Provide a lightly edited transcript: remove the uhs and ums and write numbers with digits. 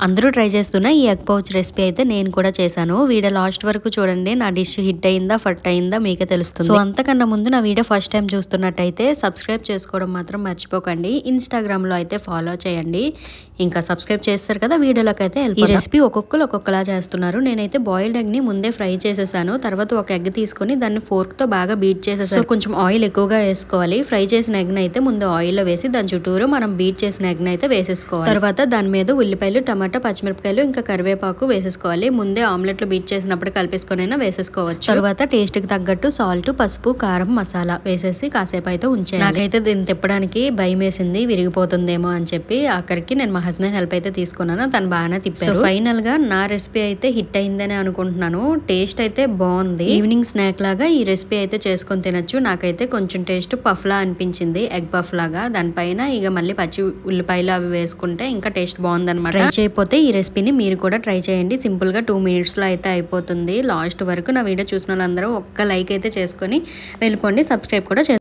అందరూ ట్రై చేస్తున్న ఈ ఎగ్ పౌచ్ రెసిపీ అయితే నేను కూడా చేశాను. వీడియో లాస్ట్ వరకు చూడండి. నా డిష్ హిట్ అయిందా ఫట్ అయిందా మీకే తెలుస్తుంది. సో అంతకన్నా ముందు నా వీడియో ఫస్ట్ టైం చూస్తున్నట్టయితే సబ్స్క్రైబ్ చేసుకోవడం మాత్రం మర్చిపోకండి. ఇన్స్టాగ్రామ్లో అయితే ఫాలో చేయండి. ఇంకా సబ్స్క్రైబ్ చేస్తారు కదా, వీడియోలోకి అయితే ఈ రెసిపీ ఒక్కొక్కరు ఒక్కొక్కలా చేస్తున్నారు. నేనైతే బాయిల్డ్ ఎగ్ ని ముందే ఫ్రై చేసేసాను. తర్వాత ఒక ఎగ్ తీసుకొని దాన్ని ఫోర్క్ తో బాగా బీట్ చేసేసాను. కొంచెం ఆయిల్ ఎక్కువగా వేసుకోవాలి. ఫ్రై చేసిన ఎగ్ ని అయితే ముందు ఆయిల్లో వేసి దాని చుట్టూరు మనం బీట్ చేసిన ఎగ్ ని అయితే వేసేసుకోవాలి. తర్వాత దాని మీద ఉల్లిపాయలు, టమాటా, పచ్చిమిరపకాయలు ఇంకా కరివేపాకు వేసేసుకోవాలి. ముందే ఆమ్లెట్ లో బీట్ చేసినప్పుడు కలిపేసుకొని అయినా వేసేసుకోవచ్చు. తర్వాత టేస్ట్ కి తగ్గట్టు సాల్ట్, పసుపు, కారం, మసాలా వేసేసి కాసేపు అయితే ఉంచాను. నాకైతే దీన్ని తిప్పడానికి భయం వేసింది, విరిగిపోతుందేమో అని చెప్పి. ఆఖరికి నేను మా హస్బెండ్ హెల్ప్ అయితే తీసుకున్నాను. తను బాగానే తిప్పారు. ఫైనల్ గా నా రెసిపీ అయితే హిట్ అయిందని అనుకుంటున్నాను. టేస్ట్ అయితే బాగుంది. ఈవినింగ్ స్నాక్ లాగా ఈ రెసిపీ అయితే చేసుకొని తినొచ్చు. నాకైతే కొంచెం టేస్ట్ పఫ్ లా అనిపించింది, ఎగ్ పఫ్ లాగా. దానిపైన ఇక మళ్ళీ పచ్చి ఉల్లిపాయలు అవి వేసుకుంటే ఇంకా టేస్ట్ బాగుంది అనమాట. ట్రై చేయకపోతే ఈ రెసిపీని మీరు కూడా ట్రై చేయండి. సింపుల్ గా 2 minutes లో అయితే అయిపోతుంది. లాస్ట్ వరకు నా వీడియో చూసిన వాళ్ళందరూ ఒక్క లైక్ అయితే చేసుకొని వెళ్ళిపోండి. సబ్స్క్రైబ్ కూడా